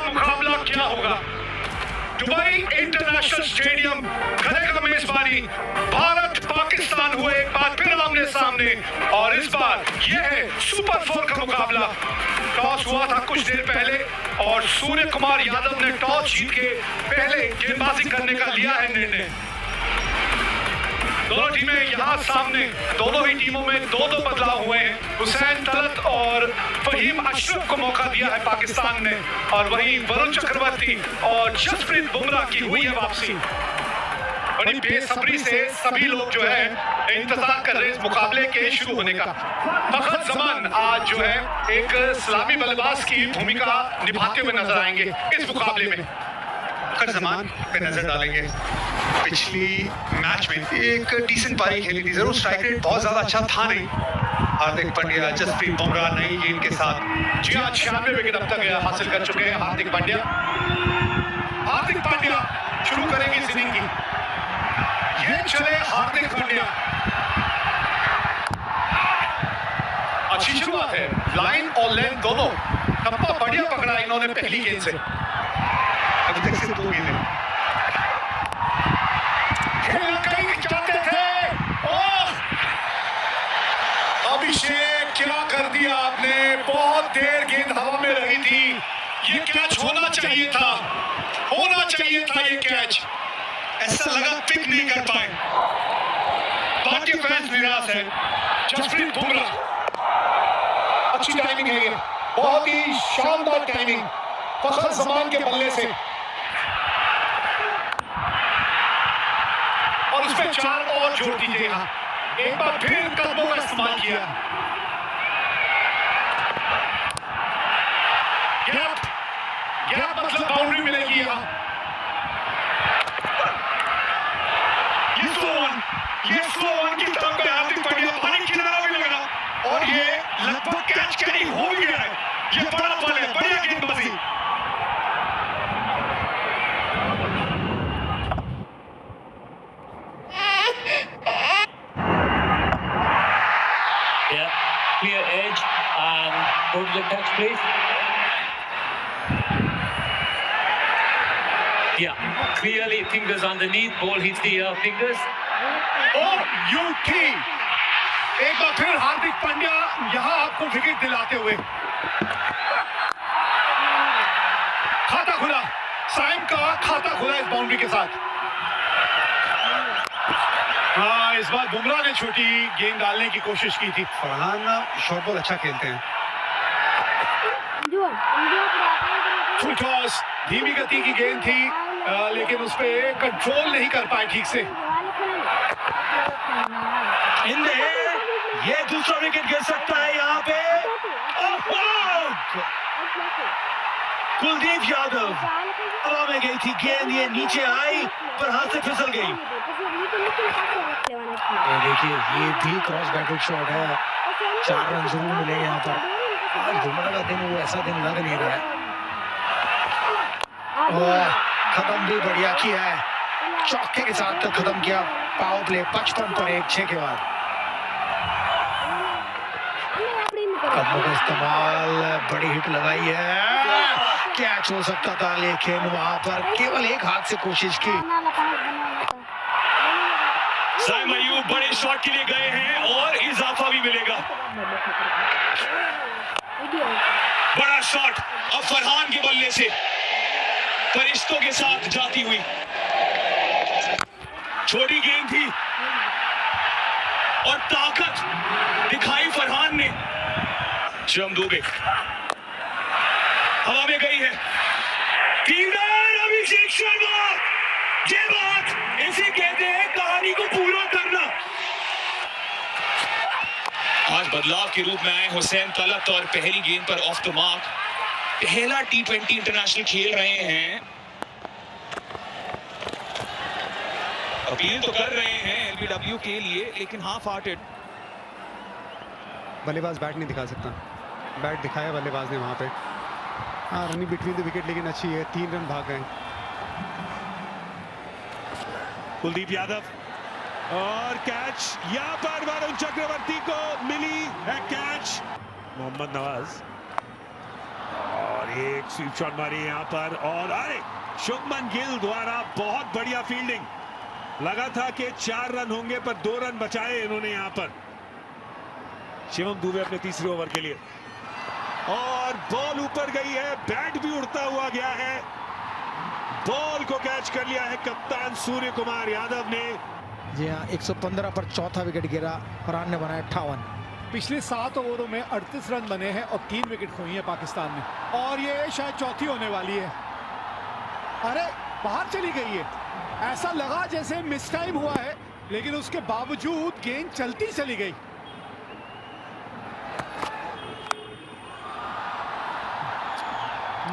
मुकाबला क्या होगा। दुबई इंटरनेशनल स्टेडियम करेगा मेजबानी। भारत पाकिस्तान हुए एक बार फिर आमने सामने और इस बार यह है सुपर 4 का मुकाबला। टॉस हुआ था कुछ देर पहले और सूर्य कुमार यादव ने टॉस जीत के पहले गेंदबाजी करने का लिया है निर्णय। दोनों टीमें यहाँ सामने, दोनों ही टीमों में दो बदलाव हुए हैं। हुसैन तलत और फहीम अशरफ को मौका दिया है पाकिस्तान ने और वहीं वरुण चक्रवर्ती और जसप्रीत बुमराह की हुई है वापसी। बड़ी बेसब्री से सभी लोग जो है इंतजार कर रहे हैं इस मुकाबले के शुरू होने का। फखर जमान आज जो है एक सलामी बल्लेबाज की भूमिका निभाते हुए नजर आएंगे इस मुकाबले में। फखर जमान पे नजर डालेंगे। पिछली मैच में एक डिसेंट पारी खेली थी, जरूर स्ट्राइक रेट बहुत ज्यादा अच्छा था नहीं। हार्दिक पांड्या, जसप्रीत बुमराह नई गेंद के साथ जी हाँ 96 विकेट अब तक हासिल कर चुके हैं हार्दिक पांड्या। हार्दिक पांड्या शुरू करेंगे इस इनिंग की। ये चले हार्दिक पांड्या, अच्छी शुरुआत है। लाइन और लेंथ दोनों टप्पा बढ़िया पकड़ा इन्होंने पहली गेंद से। अभी तक सिर्फ 2 गेंदें चाहते थे। ओह अभिषेक क्या कर दिया आपने, बहुत देर गेंद हवा में रही थी। ये कैच होना चाहिए था, होना चाहिए था ये कैच। ऐसा लगा पिक नहीं कर पाए। भारतीय फैंस निराश है। जसप्रीत बुमराह, अच्छी टाइमिंग है ये, बहुत ही शानदार टाइमिंग फखर जमान के बल्ले से और उसमें 4 और जोड़ दीजिए। यहाँ एक बार फिर कदमों का इस्तेमाल किया। गैप गैप मतलब बाउंड्री मिलेगी यहाँ। ये स्लो ऑन की तरफ पे हार्दिक पांड्या, पानी किनारा भी लगा और ये लगभग कैच कैरी हो गया है। ये बड़ा बॉल है, बढ़िया गेंदबाजी। Clear edge and go to the touch, please. Yeah, clearly fingers underneath, ball hits the fingers. Oh, UT! एक बार फिर हार्दिक पांड्या यहाँ आपको विकेट दिलाते हुए। खाता खुला, साइम का खाता खुला इस बाउंड्री के साथ। हाँ, इस बार बुमराह ने छोटी गेंद डालने की कोशिश की थी। फरहान शॉट बॉल अच्छा खेलते हैं। फुल टॉस, धीमी गति की गेंद थी लेकिन उस पे कंट्रोल नहीं कर पाए ठीक से। ये दूसरा विकेट गिर सकता है यहाँ पे। कुलदीप यादव हवा में गई थी गेंद, ये नीचे आई पर हाथ से फिसल गई। देखिए ये भी क्रॉस बैटेड शॉट है, 4 रन जरूर मिले यहाँ पर। आज बुमराह का दिन वो ऐसा दिन लग नहीं रहा है। और खत्म भी बढ़िया किया है, चौके के साथ तक खत्म किया। पावर प्ले 55 पर 1 6 के बाद। कदमों का इस्तेमाल, बड़ी हिट लगाई है, कैच हो सकता था लेकिन वहां पर केवल एक हाथ से कोशिश की। साइम अय्यूब बड़े शॉट के लिए गए हैं और इजाफा भी मिलेगा। बड़ा शॉट अब फरहान के बल्ले से फरिश्तों के साथ जाती हुई। छोटी गेंद थी और ताकत दिखाई फरहान ने। जम दुबे हवा में गई है, फील्डर अभिषेक शर्मा। ये बात इसे कहते हैं कहानी को पूरा करना। आज बदलाव के रूप में आए हुसैन तलत और पहली गेंद पर ऑफ द मार्क पहला T20 इंटरनेशनल खेल रहे हैं। अपील तो कर रहे हैं LBW के लिए लेकिन हाफ हार्टेड। बल्लेबाज बैट नहीं दिखा सकता, बैट दिखाया बल्लेबाज ने वहां पे। हाँ, रनिंग बिटवीन द विकेट लेकिन अच्छी है, 3 रन भाग गए। कुलदीप यादव और कैच यहाँ पर वरुण चक्रवर्ती को मिली है कैच। मोहम्मद नवाज और एक स्वीप शॉट मारी यहाँ पर और अरे शुभमन गिल द्वारा बहुत बढ़िया फील्डिंग। लगा था कि 4 रन होंगे पर 2 रन बचाए इन्होंने यहाँ पर। शिवम दुबे अपने तीसरे ओवर के लिए और बॉल ऊपर गई है, बैट भी उड़ता हुआ गया है। बॉल को कैच कर लिया है कप्तान सूर्य कुमार यादव ने। जी हाँ, 115 पर चौथा विकेट गिरा, फरहान ने बनाया 58। पिछले 7 ओवरों में 38 रन बने हैं और 3 विकेट खोई हैं पाकिस्तान ने, और ये शायद चौथी होने वाली है। अरे बाहर चली गई है, ऐसा लगा जैसे मिस टाइम हुआ है, लेकिन उसके बावजूद गेंद चलती चली गई।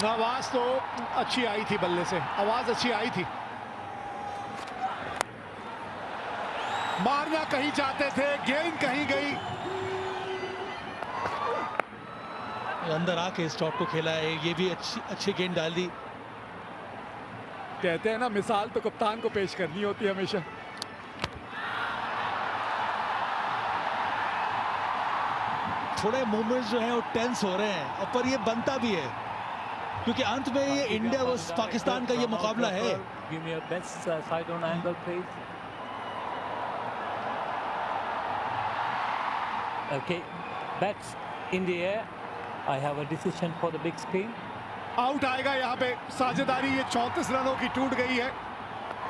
आवाज तो अच्छी आई थी, बल्ले से आवाज अच्छी आई थी। मारना कहीं चाहते थे, गेंद कहीं गई। अंदर आके इस शॉट को खेला है, ये भी अच्छी गेंद डाल दी। कहते हैं ना, मिसाल तो कप्तान को पेश करनी होती है हमेशा। थोड़े मूवमेंट्स जो हैं वो टेंस हो रहे हैं, और पर ये बनता भी है क्योंकि अंत में ये इंडिया वर्सेस पाकिस्तान का ये मुकाबला है। Give me your best side on angle, please. Okay, bats in the air. I have a decision for the big screen. Out आएगा यहाँ पे। साझेदारी ये 34 रनों की टूट गई है।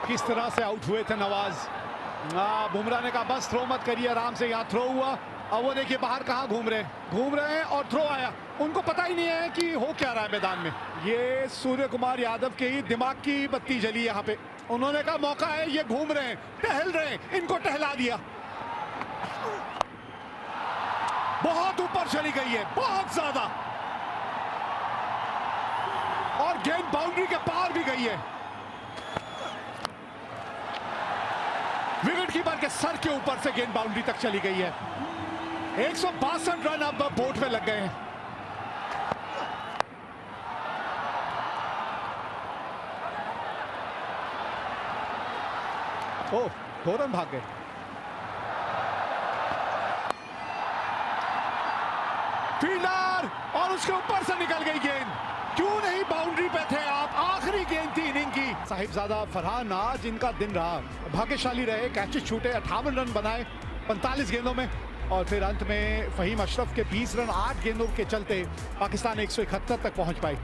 किस तरह से आउट हुए थे नवाज। बुमराह ने कहा बस थ्रो मत करिए, आराम से। यहाँ थ्रो हुआ, अब वो देखिए बाहर कहाँ घूम रहे हैं और थ्रो आया। उनको पता ही नहीं है कि हो क्या रहा है मैदान में। ये सूर्य कुमार यादव के ही दिमाग की बत्ती जली यहाँ पे। उन्होंने कहा मौका है, ये घूम रहे हैं, टहल रहे हैं, इनको टहला दिया। बहुत ऊपर चली गई है, बहुत ज्यादा, और गेंद बाउंड्री के पार भी गई है। विकेट कीपर के सर के ऊपर से गेंद बाउंड्री तक चली गई है। 162 रन अब बोर्ड पे लग गए हैं। ओह, 2 रन भाग गए। फील्डर, और उसके ऊपर से निकल गई गेंद। क्यों नहीं बाउंड्री पे थे आप? आखिरी गेंद थी इनिंग की। साहिबजादा फरहान आज इनका दिन रहा, भाग्यशाली रहे। कैचेस छूटे, 58 रन बनाए 45 गेंदों में, और फिर अंत में फहीम अशरफ के 20 रन 8 गेंदों के चलते पाकिस्तान 171 तक पहुंच पाई।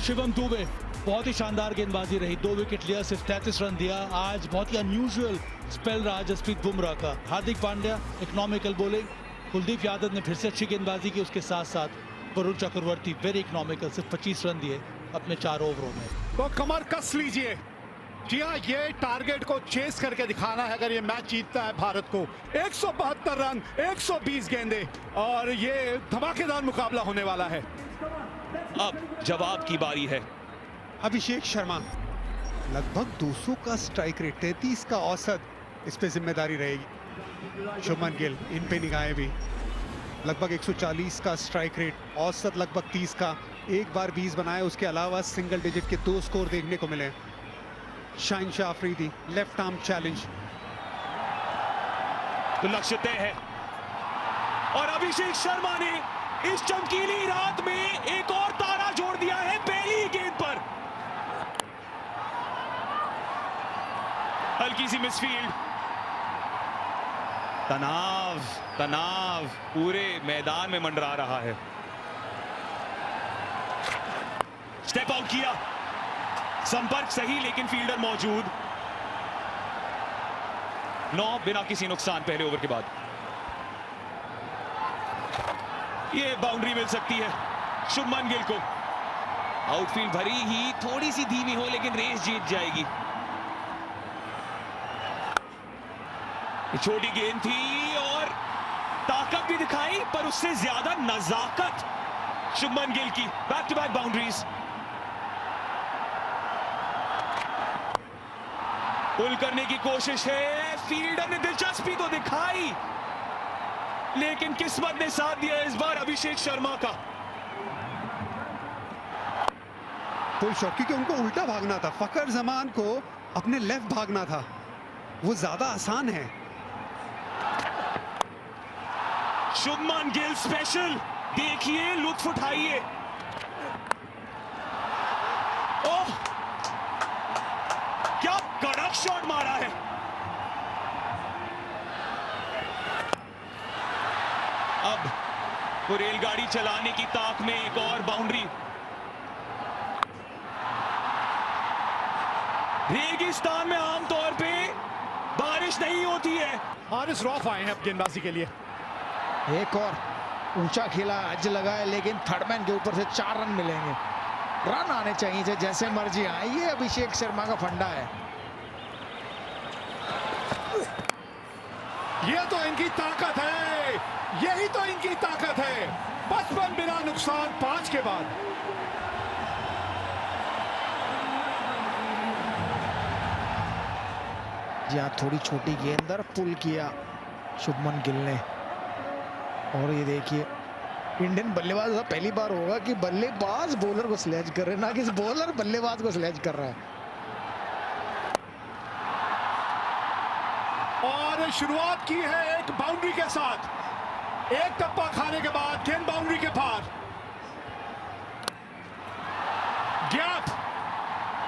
शिवम दुबे बहुत ही शानदार गेंदबाजी रही, 2 विकेट लिया, सिर्फ 33 रन दिया। आज बहुत ही अनयूजुअल स्पेल रहा जसप्रीत बुमराह का। हार्दिक पांड्या इकोनॉमिकल बॉलिंग, कुलदीप यादव ने फिर से अच्छी गेंदबाजी की, उसके साथ साथ वरुण चक्रवर्ती वेरी इकोनॉमिकल, सिर्फ 25 रन दिए अपने 4 ओवरों में। तो कमर कस लीजिए। जी हाँ, ये टारगेट को चेस करके दिखाना है अगर ये मैच जीतता है भारत को। 172 रन, 120 गेंदे, और ये धमाकेदार मुकाबला होने वाला है। अब जवाब की बारी है। अभिषेक शर्मा लगभग 200 का स्ट्राइक रेट, 33 का औसत, इस पे जिम्मेदारी रहेगी। शुभमन गिल, इन पे निगाहें भी। लगभग 140 का स्ट्राइक रेट, औसत लगभग 30 का, एक बार 20 बनाए, उसके अलावा सिंगल डिजिट के 2 स्कोर देखने को मिले। Shaheen Shah Afridi left arm challenge, तो लक्ष्य तय है और अभिषेक शर्मा ने इस चमकीली रात में एक और तारा जोड़ दिया है पहली गेंद पर। हल्की सी मिसफील्ड, तनाव पूरे मैदान में मंडरा रहा है। स्टेप आउट किया, संपर्क सही लेकिन फील्डर मौजूद। 9 बिना किसी नुकसान पहले ओवर के बाद। ये बाउंड्री मिल सकती है शुभमन गिल को। आउटफील्ड भरी ही थोड़ी सी धीमी हो लेकिन रेस जीत जाएगी। छोटी गेंद थी और ताकत भी दिखाई, पर उससे ज्यादा नजाकत शुभमन गिल की। Back to back boundaries. Pull करने की कोशिश है, फील्डर ने दिलचस्पी तो दिखाई लेकिन किस्मत ने साथ दिया इस बार अभिषेक शर्मा का। पुल शॉट, क्योंकि उनको उल्टा भागना था। फकर जमान को अपने लेफ्ट भागना था, वो ज्यादा आसान है। शुभमन गिल स्पेशल, देखिए, लुत्फ उठाइए। ओह, क्या कड़क शॉट मारा है। अब वो रेलगाड़ी चलाने की ताक में एक और बाउंड्री। रेगिस्तान में आमतौर पे बारिश नहीं होती है। हारिस रौफ आए हैं अब गेंदबाजी के लिए। एक और ऊंचा खेला, अज लगा है, लेकिन थर्डमैन के ऊपर से 4 रन मिलेंगे। रन आने चाहिए थे, जैसे मर्जी आए। ये अभिषेक शर्मा का फंडा है। ये तो इनकी ताकत है, यही तो इनकी ताकत है। 55 बिना नुकसान 5 के बाद। यहाँ थोड़ी छोटी गेंद पर पुल किया शुभमन गिल ने। और ये देखिए, इंडियन बल्लेबाज पहली बार होगा कि बल्लेबाज बॉलर को स्लेज कर रहे हैं, ना कि बॉलर बल्लेबाज को स्लेज कर रहा है। और शुरुआत की है एक बाउंड्री के साथ। एक टप्पा खाने के बाद गेंद बाउंड्री के पार। गैप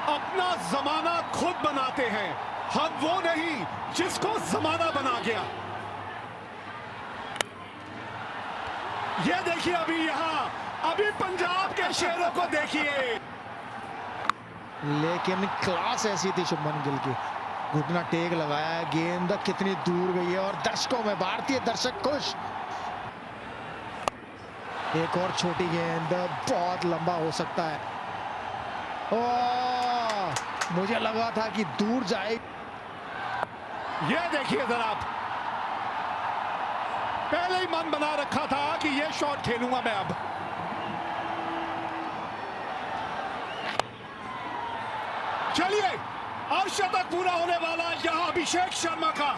अपना जमाना खुद बनाते हैं, हम वो नहीं जिसको जमाना बना गया। ये देखिए, अभी पंजाब के शेरों को देखिए। लेकिन क्लास ऐसी थी शुभमन गिल की, घुटना टेक लगाया, गेंद कितनी दूर गई है और दर्शकों में, भारतीय दर्शक खुश। एक और छोटी गेंद, बहुत लंबा हो सकता है। ओह, मुझे लगा था कि दूर जाए। ये देखिए जरा, पहले ही मन बना रखा था कि ये शॉट खेलूंगा मैं। अब चलिए, अर्धशतक पूरा होने वाला यहां अभिषेक शर्मा का।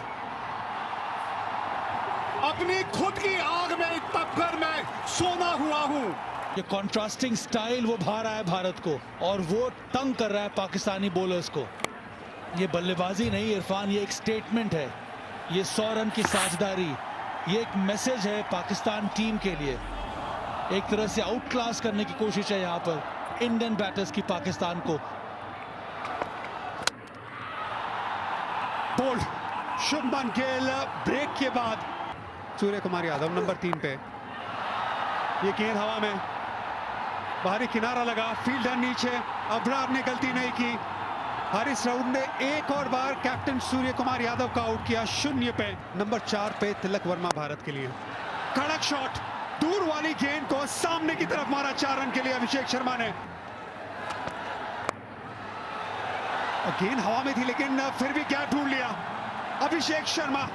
अपनी खुद की आग में तपकर मैं सोना हुआ हूं। ये कॉन्ट्रास्टिंग स्टाइल वो भा रहा है भारत को, और वो तंग कर रहा है पाकिस्तानी बॉलर्स को। ये बल्लेबाजी नहीं इरफान, ये एक स्टेटमेंट है। ये 100 रन की साझेदारी, ये एक मैसेज है पाकिस्तान टीम के लिए। एक तरह से आउट क्लास करने की कोशिश है यहाँ पर इंडियन बैटर्स की पाकिस्तान को। बोल्ड शुभमन गिल ब्रेक के बाद। सूर्य कुमार यादव नंबर 3 पे। ये गेंद हवा में, बाहरी किनारा लगा, फील्डर नीचे। अब्रार ने गलती नहीं की। हारिस राउड ने एक और बार कैप्टन सूर्य कुमार यादव का आउट किया 0 पे। नंबर 4 पे तिलक वर्मा भारत के लिए। कड़क शॉट, दूर वाली गेंद को सामने की तरफ मारा 4 रन के लिए अभिषेक शर्मा ने। गेंद हवा में थी, लेकिन फिर भी गैप ढूंढ लिया अभिषेक शर्मा।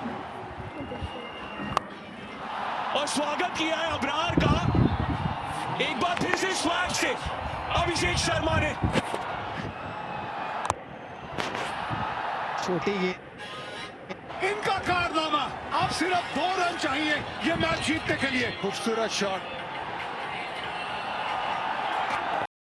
और स्वागत किया है अब्रार का, एक बार फिर से स्वैग से अभिषेक शर्मा ने। छोटी गेंद, इनका कारनामा, अब सिर्फ 2 रन चाहिए ये मैच जीतने के लिए। खूबसूरत शॉट।